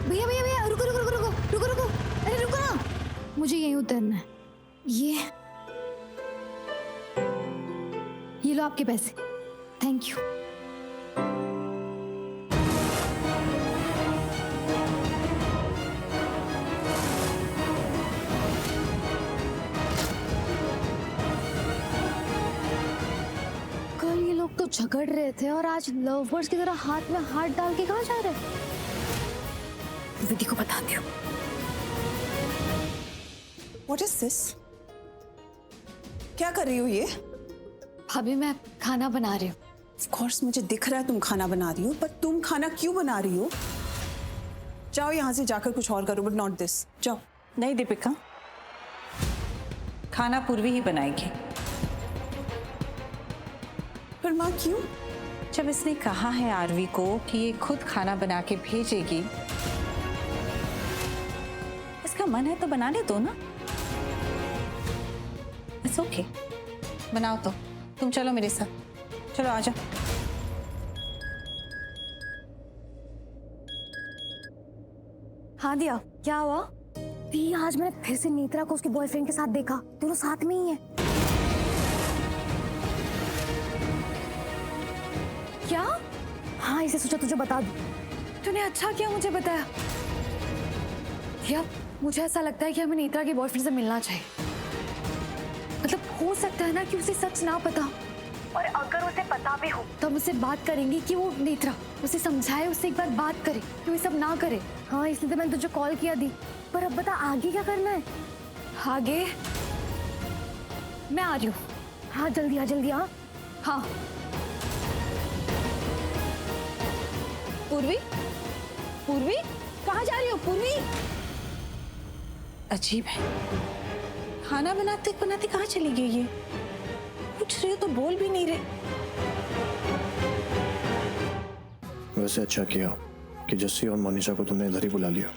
भैया भैया भैया, रुको रुको रुको रुको रुको रुको, अरे रुको ना, मुझे यहीं उतरना है। ये लो आपके पैसे, थैंक यू। कल ये लोग तो झगड़ रहे थे और आज लव बर्ड्स की तरह हाथ में हाथ डाल के कहाँ जा रहे हैं? विधि को बताती हूँ। What is this? क्या कर रही हो ये? भाभी मैं खाना बना रही हूँ। Of course मुझे दिख रहा है तुम खाना बना रही हो, पर तुम खाना क्यों बना रही हो? जाओ यहाँ से जाकर कुछ और करो, but not this. जाओ। नहीं दीपिका, खाना पूर्वी ही बनाएगी। पर माँ क्यों? जब इसने कहा है आरवी को कि ये खुद खाना बना के भेजेगी, इसका मन है तो बनाने दो ना। इट्स ओके, बनाओ तो। तुम चलो मेरे साथ, चलो आ जाओ। हाँ दिया, क्या हुआ? दी, आज मैंने फिर से नेत्रा को उसके बॉयफ्रेंड के साथ देखा, दोनों साथ में ही हैं। क्या? हाँ, इसे सोचा तुझे बता दूं। तूने अच्छा किया मुझे बताया। दिया, मुझे ऐसा लगता है कि हमें नेत्रा के बॉयफ्रेंड से मिलना चाहिए। मतलब हो सकता है ना कि उसे सच ना पता हो, और अगर उसे पता भी हो तो हम उससे बात करेंगे कि वो नेत्रा उसे समझाए, उससे एक बार बात करे कि वो सब ना करे। हाँ, इसलिए तो मैंने तुझे कॉल किया दी। पर अब बता आगे क्या करना है? आगे मैं आ रही हूँ। हाँ जल्दी आ, जल्दी आ। हाँ पूर्वी, पूर्वी कहाँ जा रही हो पूर्वी? अजीब है, खाना बनाते बनाते कहाँ चली गई ये? पूछ रही हो तो बोल भी नहीं रहे। वैसे अच्छा किया कि जस्सी और मोनिशा को तुमने इधर ही बुला लिया,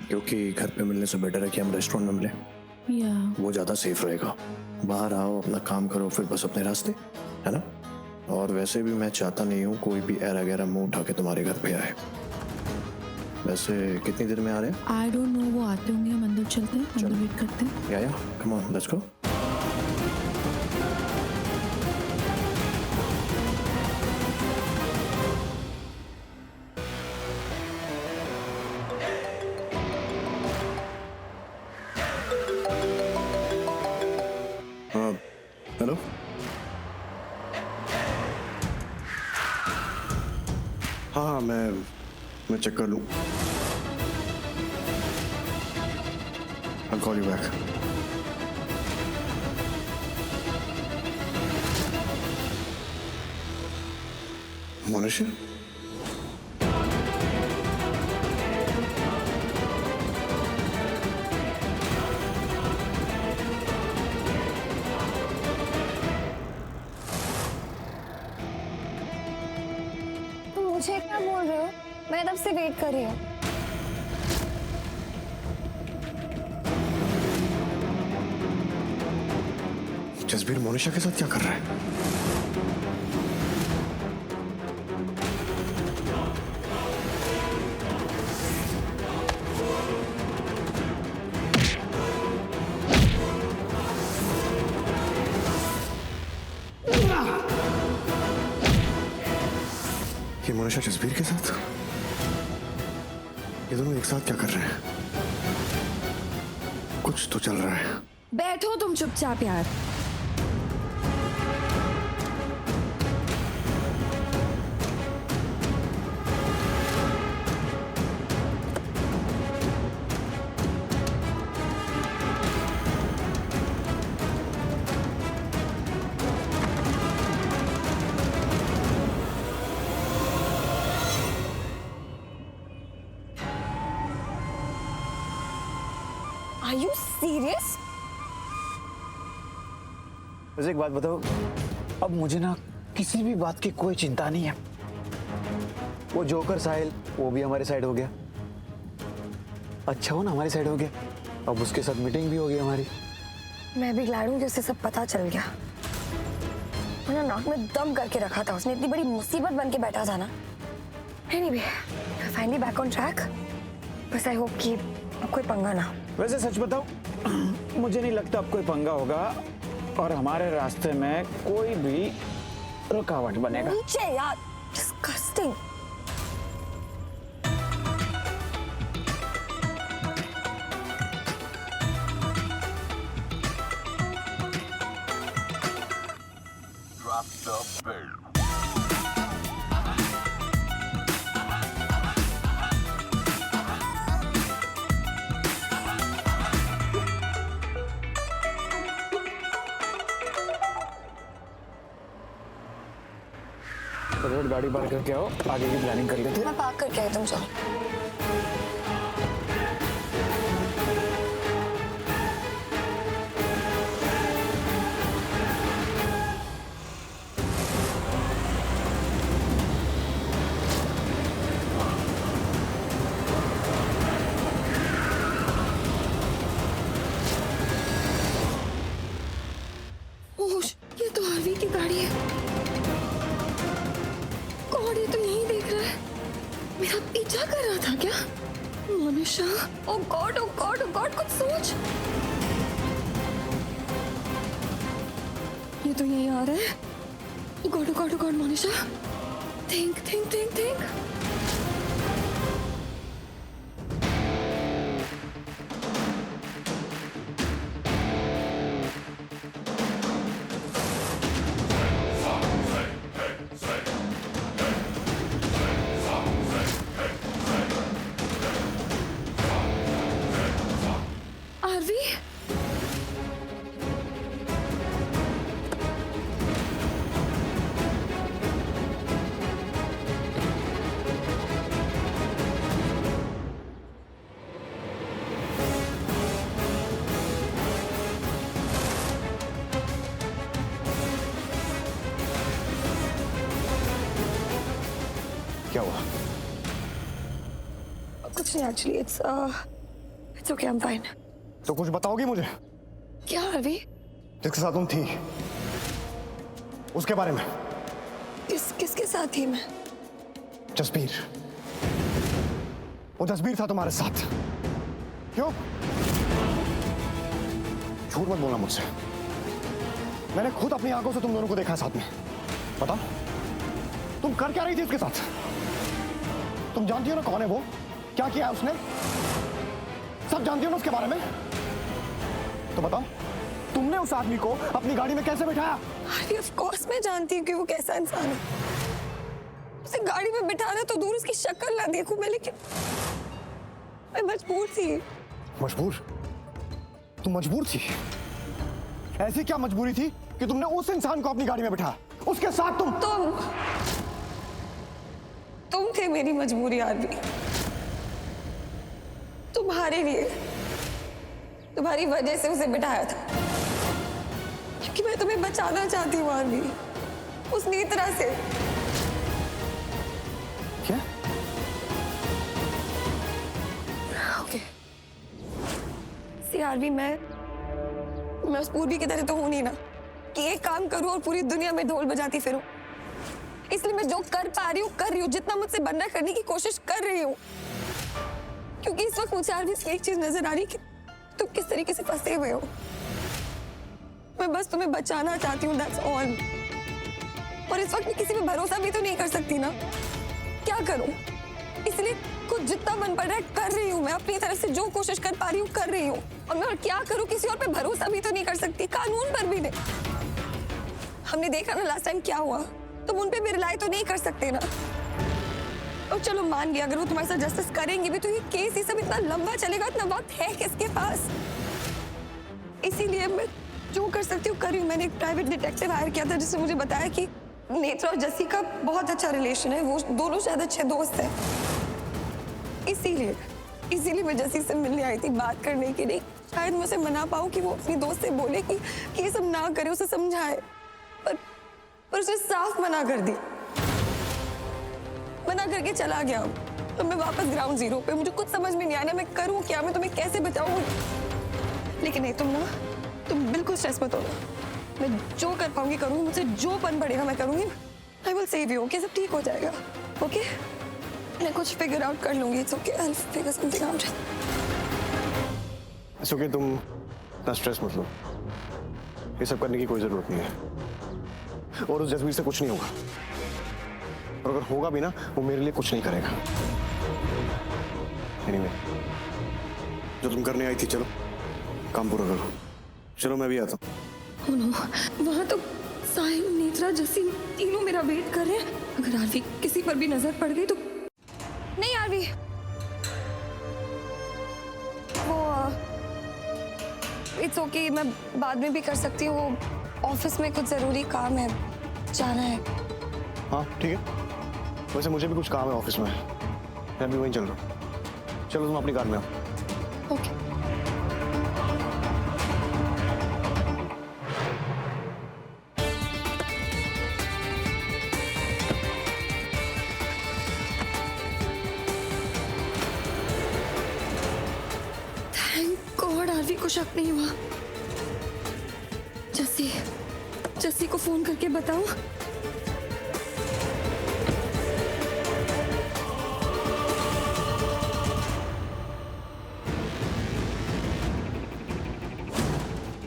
क्योंकि घर पे मिलने से बेटर है कि हम रेस्टोरेंट में मिले। वो ज्यादा सेफ रहेगा। बाहर आओ, अपना काम करो, फिर बस अपने रास्ते, है ना? और वैसे भी मैं चाहता नहीं हूँ कोई भी ऐरा गैरा मुंह उठा के तुम्हारे घर पे आए। वैसे कितनी देर में आ रहे हैं? आई डोंट नो, वो आते होंगे, हम अंदर चलते हैं, अंदर वेट करते हैं। या come on, let's go. Hello, हाँ मैं चेक कर लूँ। I'll call you back. Monisha, मुझे क्या बोल रहे हो? मैं तब से वेट कर रही हूँ। जसबीर मोनिशा के साथ क्या कर रहा है? ये मोनिशा जसबीर के साथ? ये दोनों एक साथ क्या कर रहे हैं? कुछ तो चल रहा है। बैठो तुम चुपचाप यार। Are you serious? वैसे एक बात बताओ, अब मुझे ना किसी भी बात की कोई चिंता नहीं है। वो जोकर साहिल, वो भी हमारे साइड हो गया। अच्छा हो ना, हमारी साइड हो गया। अब उसके साथ मीटिंग भी हो गई हमारी। मैं भी ग्लैड हूँ जैसे सब पता चल गया। वरना नाक में दम करके रखा था उसने, इतनी बड़ी मुसीबत बन के बैठा था ना। Anyway, finally back on track. बस आई होप कि अब कोई पंगा ना। वैसे सच बताऊं, मुझे नहीं लगता अब कोई पंगा होगा और हमारे रास्ते में कोई भी रुकावट बनेगा। नीचे यार, डिस्गस्टिंग। फटाफट गाड़ी पार्क करके आओ, आगे की प्लानिंग कर लेते हैं। मैं पार्क करके आई, तुम चलो। ओह, ये तो आरवी की गाड़ी है। गॉड, ये तो यही देख रहा है। मेरा पीछा कर रहा था क्या? Monisha, oh God, oh God, oh God, कुछ सोच। ये तो यही आ रहा है। God, God, God, Monisha, think think think think. Aarvi, क्या हुआ? कुछ नहीं actually, it's okay, I am fine. तो कुछ बताओगी मुझे? क्या आरवी? जिसके साथ तुम थी, उसके बारे में। किसके साथ थी मैं? जसबीर, वो जसबीर था तुम्हारे साथ। क्यों? झूठ मत बोलना मुझसे। मैंने खुद अपनी आंखों से तुम दोनों को देखा है साथ में। बताओ, तुम कर क्या रही थी उसके साथ? तुम जानती हो ना कौन है वो, क्या किया है उसने? सब जानती हो ना उसके बारे में? तो बताओ, तुमने उस आदमी को अपनी गाड़ी में कैसे बिठाया? आरवी, ऑफ कोर्स मैं जानती हूँ कि वो कैसा इंसान है। उसे गाड़ी में बिठाना तो दूर, उसकी शक्ल ना देखूं मैं, लेकिन मैं मजबूर थी। मजबूर? तुम मजबूर थी? ऐसी क्या मजबूरी थी कि तुमने उस इंसान को अपनी गाड़ी में बिठाया? उसके साथ तुम थे मेरी मजबूरी आरवी। तुम्हारे लिए, तुम्हारी वजह से उसे बिठाया था, क्योंकि मैं तुम्हें बचाना चाहती हूँ आरवी, उस नेत्रा से। क्या? ओके सी आरवी, मैं उस पूर्वी की तरह तो हूं नहीं ना कि एक काम करूं और पूरी दुनिया में ढोल बजाती फिरूं। इसलिए मैं जो कर पा रही हूँ कर रही हूँ, जितना मुझसे बनना करने की कोशिश कर रही हूँ, क्योंकि इस वक्त मुझे आरवी एक चीज नजर आ रही कि तुम किस तरीके से फंसे हुए हो। मैं बस तुम्हें बचाना चाहती हूँ, दैट्स ऑल। और इस वक्त मैं किसी पे भरोसा भी तो नहीं कर सकती ना, क्या करूं? इसलिए खुद जितना मन पड़ रहा है कर रही हूँ, मैं अपनी तरफ से जो कोशिश कर पा रही हूँ कर रही हूँ। और मैं और क्या करूं, किसी और पे भरोसा भी तो नहीं कर सकती, कानून पर भी नहीं। हमने देखा ना लास्ट टाइम क्या हुआ, तुम उन पे भी रिलाई तो नहीं कर सकते ना। और चलो मान लिया, अगर वो तुम्हारे साथ जस्टिस करेंगे भी तो ये केस, ये सब इतना लंबा चलेगा, इतना वक्त है किसके पास? इसीलिए मैं जो कर सकती हूँ कर रही हूँ। मैंने एक प्राइवेट डिटेक्टिव हायर किया था जिसने मुझे बताया कि नेत्रा और जस्सी का बहुत अच्छा रिलेशन है, वो दोनों शायद अच्छे दोस्त हैं। इसीलिए मैं जस्सी से मिलने आई थी, बात करने के लिए। शायद मैं उसे मना पाऊँ कि वो अपनी दोस्त से बोले कि ये सब ना करे, उसे समझाए, पर उसने साफ मना कर दी, मना करके चला गया। तो मैं वापस ग्राउंड जीरो पे, मुझे कुछ समझ में नहीं आया मैं करूँ क्या, मैं तुम्हें कैसे बचाऊँ। लेकिन नहीं, तुम बिल्कुल स्ट्रेस मत होना, मैं जो कर पाऊंगी करूंगी, मुझसे जो पन पड़ेगा मैं करूंगी। I will save you, okay? सब ठीक हो जाएगा, ओके? मैं कुछ फिगर आउट कर लूंगी। It's okay, I will figure something out. It's okay, तुम इतना स्ट्रेस मत लो। ये सब करने की कोई जरूरत नहीं है। और उस जसवीर से कुछ नहीं होगा, और अगर होगा भी ना, वो मेरे लिए कुछ नहीं करेगा। एनीवे, जो तुम करने आई थी, चलो काम पूरा करो। चलो मैं भी आता हूँ। ओह नो, वहाँ तो साहिल, नेत्रा, जसी तीनों मेरा वेट कर रहे हैं। अगर आरवी किसी पर भी नजर पड़ गई तो। नहीं आरवी, वो इट्स ओके, मैं बाद में भी कर सकती हूँ। ऑफिस में कुछ जरूरी काम है, जाना है। हाँ ठीक है, वैसे मुझे भी कुछ काम है ऑफिस में, मैं भी वहीं चल रहा हूँ। चलो तुम अपनी कार में आओ। ओके। थैंक गॉड आरवी को शक नहीं हुआ। जस्सी को फोन करके बताओ।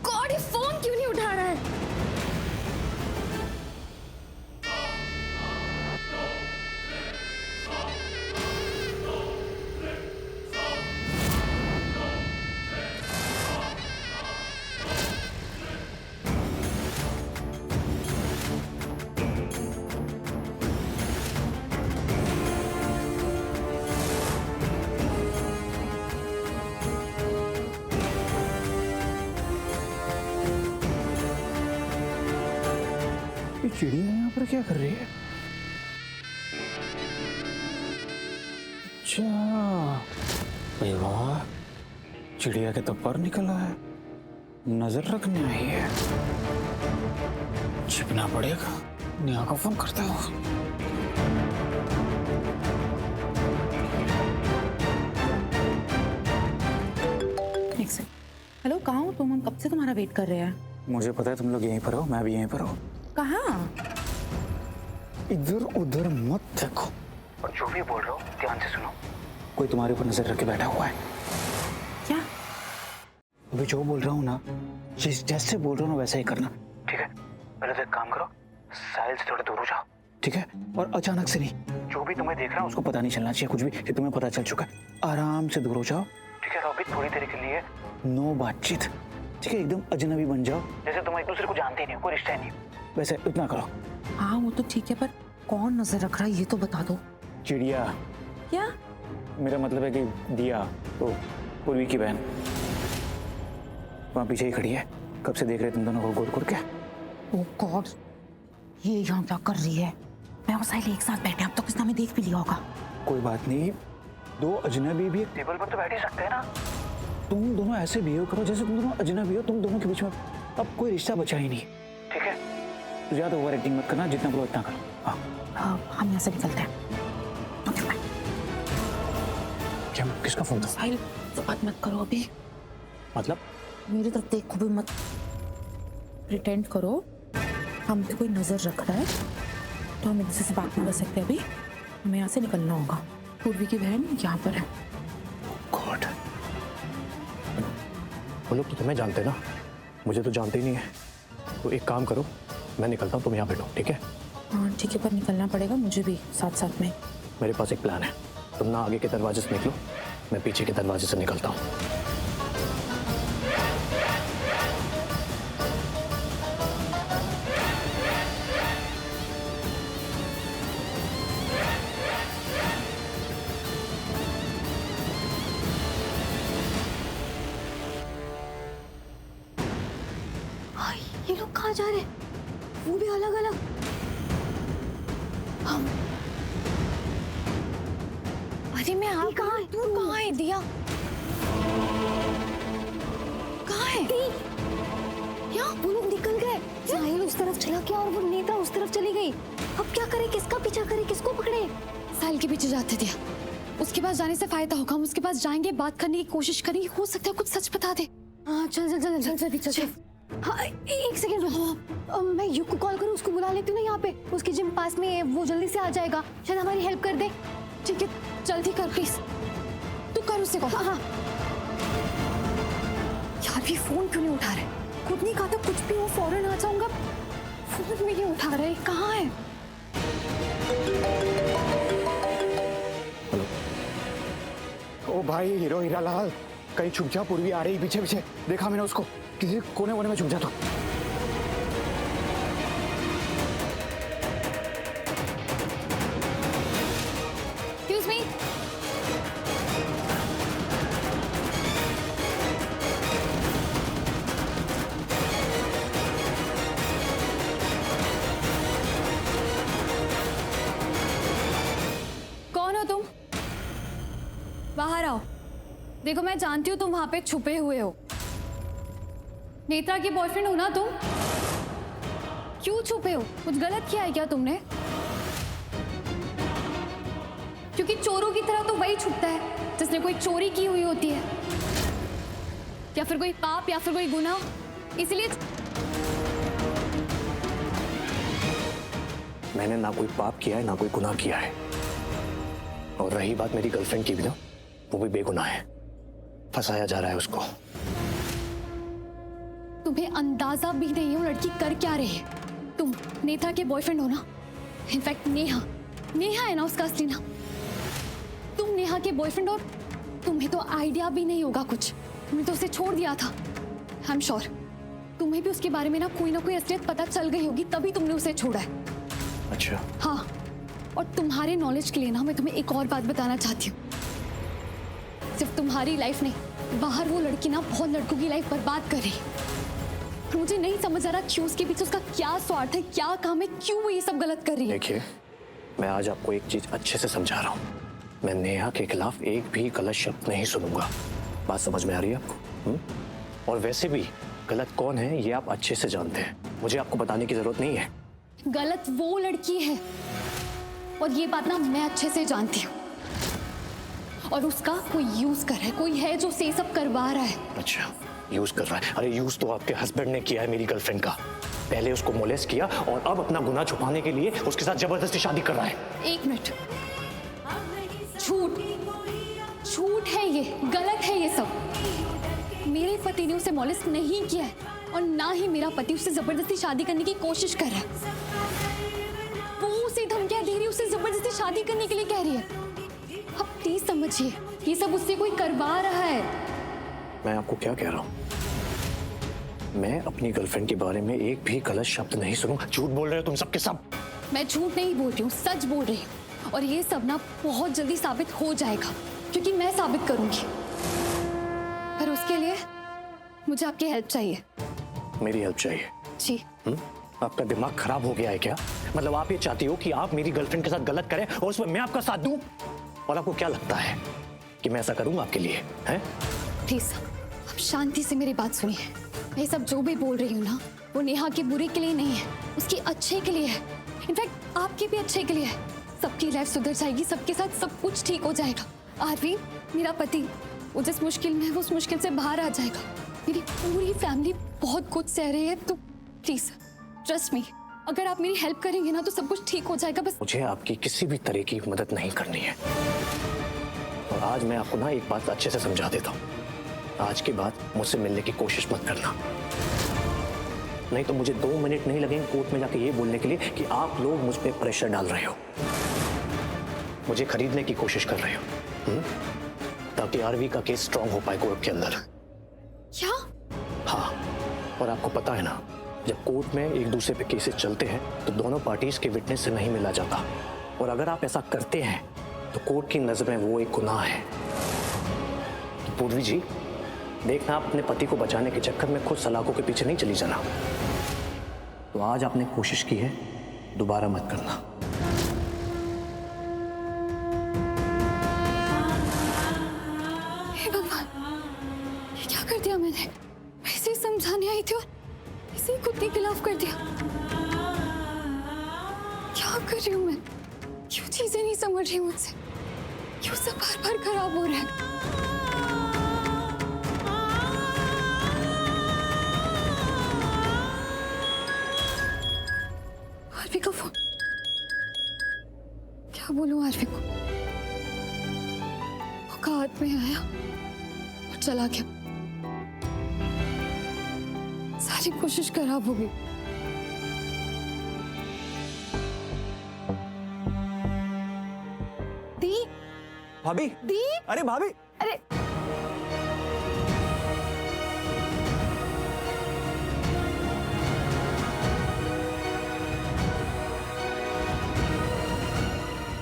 गॉड, ये फोन क्यों नहीं उठा रहा है? ये चिड़िया यहाँ पर क्या कर रही है? अच्छा, अरे वाह, चिड़िया के तो पर निकला है, नजर रखने आई है। छिपना पड़ेगा, नेहा को फोन करता हूँ। एक सेकंड। हेलो, कहाँ हो तुम? हम कब से तुम्हारा वेट कर रहे हैं। मुझे पता है तुम लोग यहीं पर हो, मैं भी यहीं पर हूँ। कहाँ? इधर उधर मत देखो, और जो भी बोल रहा हूँ ध्यान से सुनो। कोई तुम्हारे ऊपर नजर रख के बैठा हुआ है। क्या? अभी जो बोल रहा हूँ ना, जैसे बोल रहा हूँ ना वैसा ही करना, ठीक है? पहले तो एक काम करो, साहिल से थोड़ा दूर हो जाओ, ठीक है? और अचानक से नहीं, जो भी तुम्हें देख रहा है उसको पता नहीं चलना चाहिए कुछ भी कि तुम्हें पता चल चुका है। आराम से दूर हो जाओ, ठीक है? अभी थोड़ी देर के लिए नो बातचीत, ठीक है? एकदम अजनबी बन जाओ, जैसे तुम एक दूसरे को जानते नहीं हो, कोई रिश्ता नहीं, वैसे इतना करो। हाँ वो तो ठीक है, पर कौन नजर रख रहा है ये तो बता दो। चिड़िया। क्या? मेरा मतलब है कि दिया, तो पूर्वी की बहन वहाँ पीछे ही खड़ी है। कब से देख रहे तुम दोनों को गोल गोल के। ओह गॉड, ये यहाँ क्या कर रही है? मैं और साहिल एक साथ बैठे, अब तो किसने हमें देख भी लिया होगा। कोई बात नहीं, दो अजनबी भी एक टेबल पर तो बैठ ही सकते हैं ना। तुम दोनों ऐसे बिहेव करो जैसे तुम दोनों अजनबी हो। तुम दोनों के बीच में अब कोई रिश्ता बचा ही नहीं, ठीक है? ज्यादा ओवर एक्टिंग मत करना, जितना बोलो इतना करो। हाँ, हम यहाँ से निकलते हैं। Okay bye. क्या, किसका फोन था? साहिल तो बात मत करो अभी, मतलब मेरी तरफ देखो भी मत, प्रिटेंड करो हम पे कोई नजर रख रहा है तो हम इनसे बात नहीं कर सकते अभी। हमें यहाँ से निकलना होगा। पूर्वी की बहन यहाँ पर है। गॉड, वो लोग तो तुम्हें जानते ना, मुझे तो जानते ही नहीं है। तो एक काम करो, मैं निकलता हूँ, तुम यहाँ बैठो, ठीक है? हाँ ठीक है, पर निकलना पड़ेगा मुझे भी साथ साथ में। मेरे पास एक प्लान है, तुम ना आगे के दरवाजे से निकलो, मैं पीछे के दरवाजे से निकलता हूँ। ये लोग कहाँ जा रहे हैं? वो भी अलग अलग। हम अरे मैं आप कहाँ है? तू कहाँ है? दिया कहाँ है? क्या वो लोग निकल गए? साहिल उस तरफ चला गया और वो नेत्रा उस तरफ चली गई। अब क्या करे, किसका पीछा करे, किसको पकड़े? साहिल के पीछे जाते दिया, उसके पास जाने से फायदा होगा। हम उसके पास जाएंगे, बात करने की कोशिश करेंगे, हो सकता है कुछ सच बता दे। हाँ चल चल चल चल चल चल, चल। हाँ एक सेकंड रुको, मैं युग को कॉल करूँ, उसको बुला लेती हूँ ना यहाँ पे। उसकी जिम पास में है, वो जल्दी से आ जाएगा, शायद हमारी हेल्प कर दे। ठीक है जल्दी कर प्लीज। तू कर उससे कॉल। हाँ यार भी फोन क्यों नहीं उठा रहे? खुद नहीं कहा था कुछ भी हो फौरन आ जाऊंगा, फोन भी नहीं उठा रहे। कहाँ है? ओ भाई हीरो हीरालाल, कहीं छुप जा, पूर्वी आ रही पीछे पीछे। देखा मैंने उसको, किसी कोने कोने में छुप जा तू। Excuse me? कौन हो तुम? बाहर आओ। देखो मैं जानती हूँ तुम वहां पे छुपे हुए हो। नेत्रा के बॉयफ्रेंड हो ना तुम? क्यों छुपे हो? कुछ गलत किया है क्या तुमने? क्योंकि चोरों की तरह तो वही छुपता है जिसने कोई चोरी की हुई होती है, या फिर कोई पाप या फिर कोई गुनाह। इसलिए मैंने ना कोई पाप किया है ना कोई गुनाह किया है। और रही बात मेरी गर्लफ्रेंड की भी ना, वो भी बेगुनाह है, फंसाया जा रहा है उसको। तुम्हें अंदाजा भी नहीं है वो लड़की कर क्या रही है। तुम नेत्रा के बॉयफ्रेंड हो ना? इनफैक्ट नेहा है ना उसका असली नाम। तुम नेहा के बॉयफ्रेंड और तुम्हें तो आइडिया भी नहीं होगा कुछ। तुमने तो उसे छोड़ दिया था। आई एम श्योर तुम्हें भी उसके बारे में ना कोई असलियत पता चल गई होगी, तभी तुमने उसे छोड़ा है। अच्छा हाँ, और तुम्हारे नॉलेज के लिए ना मैं तुम्हें एक और बात बताना चाहती हूँ। सिर्फ तुम्हारी लाइफ नहीं, बाहर वो लड़की ना बहुत लड़कों की लाइफ बर्बाद कर रही है। और मुझे नहीं समझ आ रहा क्यों, उसके पीछे उसका क्या स्वार्थ है, क्या काम है, क्यों वो ये सब गलत कर रही है। देखिए, मैं आज आपको एक चीज अच्छे से समझा रहा हूँ। मैं नेहा के खिलाफ एक भी गलत शब्द नहीं सुनूंगा। बात समझ में आ रही है आपको? और वैसे भी गलत कौन है ये आप अच्छे से जानते हैं, मुझे आपको बताने की जरूरत नहीं है। गलत वो लड़की है और ये बात ना मैं अच्छे से जानती हूँ। और उसका कोई यूज कर रहा है, कोई है जो उसे सब करवा रहा है। अच्छा, यूज कर रहा है? अरे यूज तो आपके हस्बैंड ने किया है मेरी गर्लफ्रेंड का। पहले उसको मोलेस्ट किया और अब अपना गुनाह छुपाने के लिए उसके साथ जबरदस्ती शादी कर रहा है। एक मिनट, झूठ है ये, गलत है ये सब। मेरे पति ने उसे मॉलेस्ट नहीं किया है और ना ही मेरा पति उससे जबरदस्ती शादी करने की कोशिश कर रहा है। वो उसे धमकियां दे रही है, उसे जबरदस्ती शादी करने के लिए कह रही है। अब प्लीज समझिए, ये सब उससे कोई करवा रहा है। मैं आपको क्या कह रहा हूँ, मैं अपनी गर्लफ्रेंड के बारे में एक भी गलत शब्द नहीं सुनूं। झूठ बोल रहे हो तुम सबके सब। मैं झूठ नहीं बोल रही हूँ, सच बोल रही हूँ। और ये सब ना बहुत जल्दी साबित हो जाएगा, क्योंकि मैं साबित करूंगी। पर उसके लिए मुझे आपकी हेल्प चाहिए। मेरी हेल्प चाहिए? जी। आपका दिमाग खराब हो गया है क्या? मतलब आप ये चाहती हो कि आप मेरी गर्लफ्रेंड के साथ गलत करें और उसमें मैं आपका साथ दूं? और आपको क्या लगता है कि मैं ऐसा करूंगा आपके लिए? हैं? प्लीज आप शांति से मेरी बात सुनिए। मैं सब जो भी बोल रही हूँ ना, वो नेहा के बुरे के लिए नहीं है, उसके अच्छे के लिए है। इनफैक्ट आपके भी अच्छे के लिए है। सबकी लाइफ सुधर जाएगी, सबके साथ सब कुछ ठीक हो जाएगा। आरवी मेरा पति, वो जिस मुश्किल में है वो उस मुश्किल से बाहर आ जाएगा। मेरी पूरी फैमिली बहुत कुछ सह रही है, तो प्लीज ट्रस्ट मी, अगर आप मेरी हेल्प करेंगे ना तो सब कुछ ठीक हो जाएगा। बस मुझे आपकी किसी भी तरह की मदद नहीं करनी है। और आज मैं आपको ना एक बात अच्छे से समझा देता हूँ। आज के बाद मुझसे मिलने की कोशिश मत करना, नहीं तो मुझे 2 मिनट नहीं लगेंगे कोर्ट में जाके ये बोलने के लिए कि आप लोग मुझ पे प्रेशर डाल रहे हो, मुझे खरीदने की कोशिश कर रहे हो, ताकि आरवी का केस स्ट्रांग हो पाए कोर्ट के अंदर। क्या? हाँ, और आपको पता है ना, जब कोर्ट में एक दूसरे पे केसेस चलते हैं तो दोनों पार्टीज के विटनेस से नहीं मिला जाता। और अगर आप ऐसा करते हैं तो कोर्ट की नजर में वो एक गुनाह है। तो पूर्वी जी, देखना आप अपने पति को बचाने के चक्कर में खुद सलाखों के पीछे नहीं चली जाना। तो आज आपने कोशिश की है, दोबारा मत करना। हे भगवान, ये क्या कर दिया मैंने? ऐसे ही समझाने आई थी और इसे खुद के खिलाफ कर दिया। क्या कर रही हूँ मैं? क्यों चीजें नहीं समझ रही मुझसे? क्यों सब बार बार खराब हो रहा है? आरवी का फोन। क्या बोलूं आरवी को? हाथ में आया और चला गया। सारी कोशिश खराब हो गई। दी, भाभी दी, अरे भाभी अरे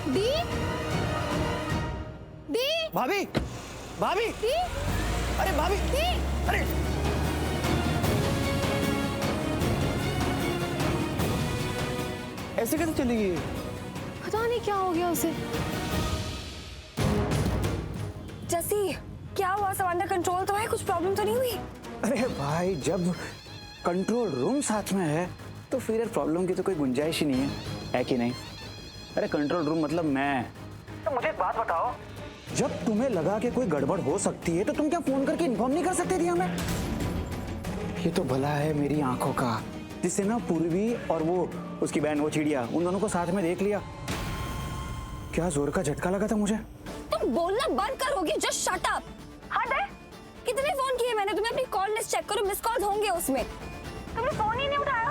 दी, दी, भाभी भाभी दी, अरे भाभी दी, अरे ऐसे कैसे चली गई? पता नहीं क्या हो गया उसे। जसी, क्या हुआ? सब अंडर कंट्रोल तो है? कुछ प्रॉब्लम तो नहीं हुई? अरे भाई, जब कंट्रोल रूम साथ में है तो फिर प्रॉब्लम की तो कोई गुंजाइश ही नहीं है कि नहीं? अरे कंट्रोल रूम मतलब मैं। तो मुझे एक बात बताओ, जब तुम्हें लगा कि कोई गड़बड़ हो सकती है तो तुम क्या फोन करके इन्फॉर्म नहीं कर सकते थे हमें? ये तो भला है मेरी आंखों का, जिससे ना पूर्वी और वो उसकी बहन वो चिड़िया, उन दोनों को साथ में देख लिया। क्या जोर का झटका लगा था मुझे। तुम बोलना बंद करोगे? Just shut up. हद है। कितने फोन किए मैंने तुम्हें? अपनी कॉल लिस्ट चेक करो, मिस कॉल होंगे उसमें। तुमने फोन ही नहीं उठाया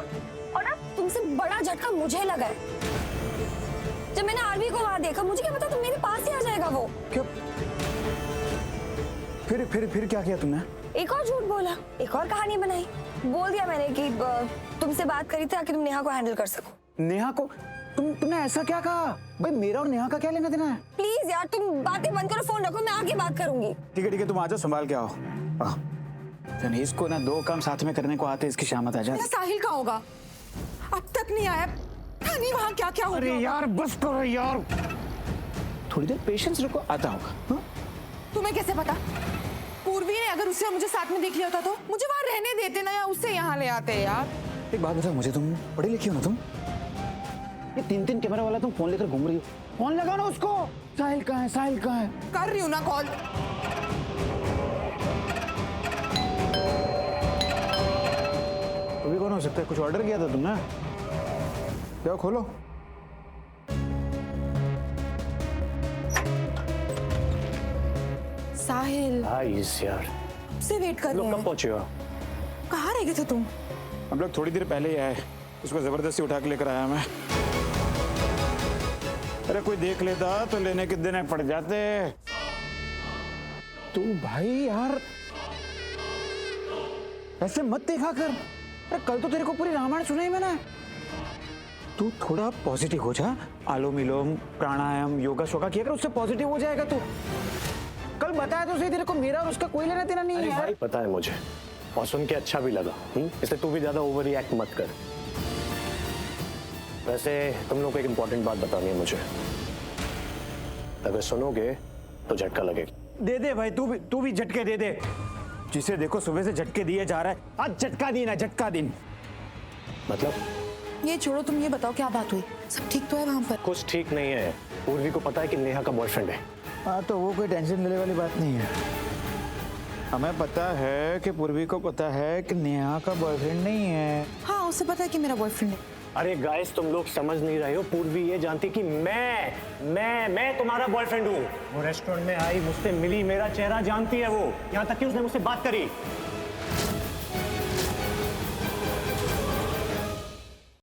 और अब तुमसे बड़ा झटका मुझे लगा है। जब मैंने आरवी को वहां देखा, मुझे क्या पता तुम मेरे पास ही आ जाएगा वो। क्या? फिर क्या किया तुमने? एक और झूठ बोला, एक और कहानी बनाई। बोल दिया मैंने कि तुमसे बात करी थी ताकि तुम नेहा को हैंडल कर सको। नेहा को? तुमने ऐसा क्या कहा? भाई मेरा और नेहा का क्या लेना देना है? प्लीज यार, तुम बातें बंद करो, फोन रखो, मैं आगे बात करूंगी। ठीक है, तुम आ जाओ, संभाल के आओ। इसको ना दो काम साथ में करने को आते, इसकी शामत आ जाए। साहिल कहाँ होगा? अब तक नहीं आया। पता नहीं वहाँ क्या क्या हो अरे गया। यार बस करो यार, थोड़ी देर पेशेंस रखो, आता होगा। हाँ? तुम्हें कैसे पता? पूर्वी ने अगर उससे मुझे साथ में देख लिया होता तो मुझे वहाँ रहने देते ना, या उससे यहाँ ले आते यार। एक बात बताओ मुझे, तुम पढ़ी लिखी हो ना? तुम ये 3 कैमरा वाला तुम फोन लेकर घूम रही हो, फोन लगाओ ना उसको। साहिल कहाँ है? साहिल कहाँ है? कर रही हूँ ना कॉल। अभी कौन हो सकता है? कुछ ऑर्डर किया था तुमने? जाओ खोलो। साहिल यार, से वेट कर रहे कब हैं। पहुंचे हो? कहाँ रह गए थे तुम? हम लोग थोड़ी देर पहले ही आए, उसको जबरदस्ती उठा के लेकर आया मैं। अरे कोई देख लेता तो लेने के दिन पड़ जाते। तू भाई यार ऐसे मत देखा कर। अरे कल तो तेरे को पूरी रामायण सुनाई मैंने। तू थोड़ा पॉजिटिव हो जा, आलोम विलोम प्राणायाम योगा शोगा किया कर, उससे पॉजिटिव हो जाएगा तू। कल बताया तो सही, तेरे को मेरा और उसका कोई लेना देना नहीं है। भाई पता है मुझे, और सुन के अच्छा भी लगा। इसलिए तू भी ज्यादा ओवर रिएक्ट मत कर। वैसे तुम लोग को एक इंपॉर्टेंट बात बतानी है मुझे, अगर सुनोगे तो झटका लगेगा। दे दे भाई, तू भी झटके दे दे। जिसे देखो सुबह से झटके दिए जा रहा है, आज झटका दिन है, झटका दिन। मतलब ये छोड़ो, तुम ये बताओ क्या बात हुई? सब ठीक तो है वहाँ पर? कुछ ठीक नहीं है। पूर्वी को पता है कि नेहा का बॉयफ्रेंड है। हाँ तो वो कोई टेंशन लेने वाली बात नहीं है। हमें पता है कि पूर्वी को पता है कि नेहा का बॉयफ्रेंड नहीं है। हाँ, उसे पता है कि मेरा बॉयफ्रेंड है। अरे गाइस, तुम लोग समझ नहीं रहे हो। पूर्वी ये जानती कि मैं तुम्हारा बॉयफ्रेंड हूँ। वो रेस्टोरेंट में आई, मुझसे मिली, मेरा चेहरा जानती है वो, यहाँ तक कि उसने मुझसे बात करी।